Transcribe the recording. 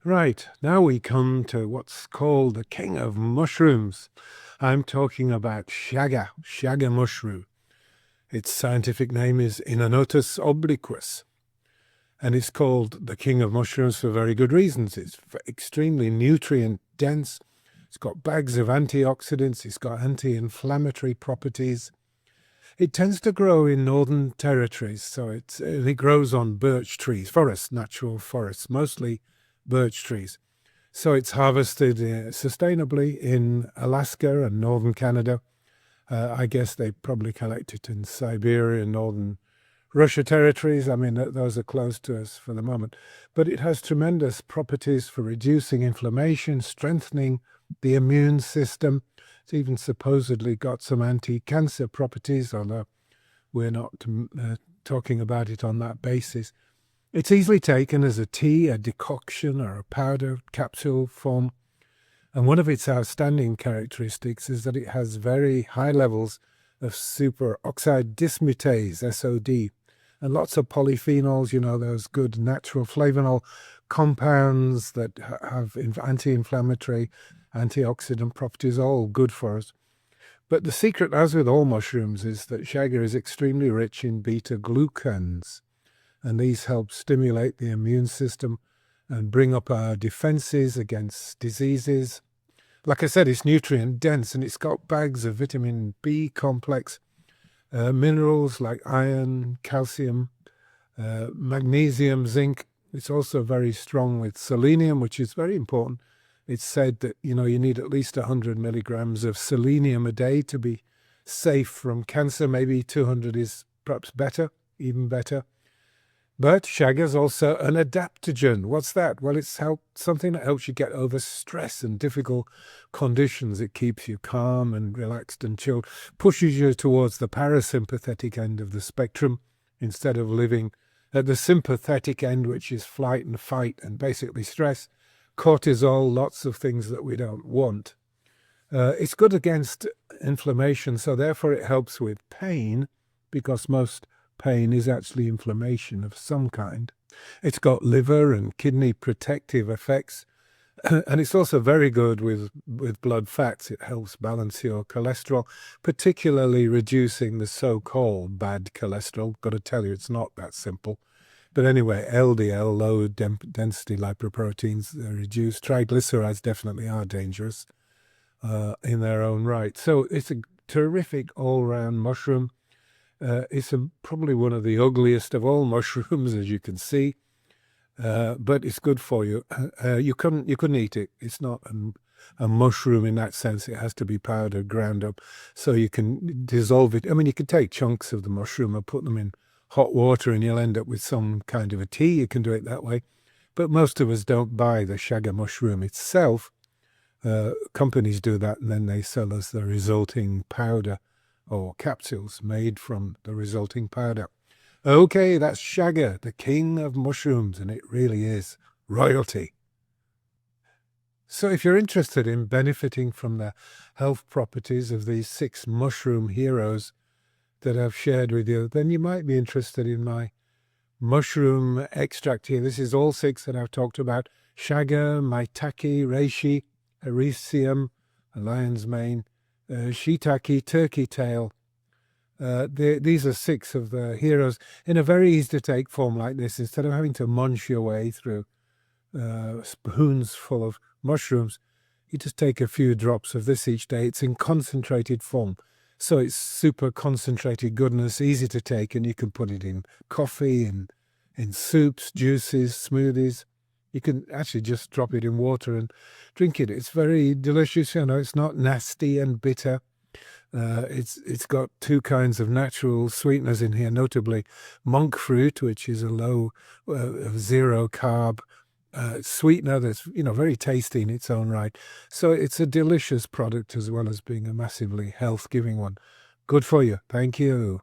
Right, now we come to what's called the king of mushrooms. I'm talking about Chaga mushroom. Its scientific name is Inonotus obliquus, and it's called the king of mushrooms for very good reasons. It's extremely nutrient dense. It's got bags of antioxidants. It's got anti-inflammatory properties. It tends to grow in northern territories, so it grows on birch trees, forests, natural forests, mostly birch trees. So it's harvested sustainably in Alaska and northern Canada. I guess they probably collect it in Siberia and northern Russia territories. I mean, those are close to us for the moment. But it has tremendous properties for reducing inflammation, strengthening the immune system. It's even supposedly got some anti-cancer properties, although we're not talking about it on that basis. It's easily taken as a tea, a decoction, or a powder capsule form. And one of its outstanding characteristics is that it has very high levels of superoxide dismutase, SOD, and lots of polyphenols, those good natural flavanol compounds that have anti-inflammatory, antioxidant properties, all good for us. But the secret, as with all mushrooms, is that chaga is extremely rich in beta-glucans, and these help stimulate the immune system and bring up our defenses against diseases. Like I said, it's nutrient dense, and it's got bags of vitamin B complex, minerals like iron, calcium, magnesium, zinc. It's also very strong with selenium, which is very important. It's said that, you need at least 100 milligrams of selenium a day to be safe from cancer. Maybe 200 is perhaps better, even better. But chaga is also an adaptogen. What's that? Well, it's something that helps you get over stress and difficult conditions. It keeps you calm and relaxed and chilled, pushes you towards the parasympathetic end of the spectrum instead of living at the sympathetic end, which is flight and fight and basically stress, cortisol, lots of things that we don't want. It's good against inflammation, so therefore it helps with pain, because most pain is actually inflammation of some kind. It's got liver and kidney protective effects, and it's also very good with blood fats. It helps balance your cholesterol, particularly reducing the so-called bad cholesterol. Got to tell you, it's not that simple. But anyway, LDL, low density lipoproteins, are reduced. Triglycerides definitely are dangerous in their own right. So it's a terrific all-round mushroom. It's probably one of the ugliest of all mushrooms, as you can see, but it's good for you. You couldn't eat it. It's not a mushroom in that sense. It has to be powdered, ground up, so you can dissolve it. I mean, you can take chunks of the mushroom and put them in hot water, and you'll end up with some kind of a tea. You can do it that way, but most of us don't buy the chaga mushroom itself. Companies do that, and then they sell us the resulting powder or capsules made from the resulting powder. Okay, that's chaga, the king of mushrooms, and it really is royalty. So if you're interested in benefiting from the health properties of these 6 mushroom heroes that I've shared with you, then you might be interested in my mushroom extract here. This is all 6 that I've talked about: chaga, maitake, reishi, ericium, lion's mane, shiitake, turkey tail. These are 6 of the heroes in a very easy to take form like this. Instead of having to munch your way through spoons full of mushrooms, you just take a few drops of this each day. It's in concentrated form, so it's super concentrated goodness, easy to take, and you can put it in coffee, in soups, juices, smoothies. You can actually just drop it in water and drink it. It's very delicious. It's not nasty and bitter. It's got 2 kinds of natural sweeteners in here, notably monk fruit, which is a low, 0 carb sweetener that's very tasty in its own right. So it's a delicious product as well as being a massively health-giving one. Good for you. Thank you.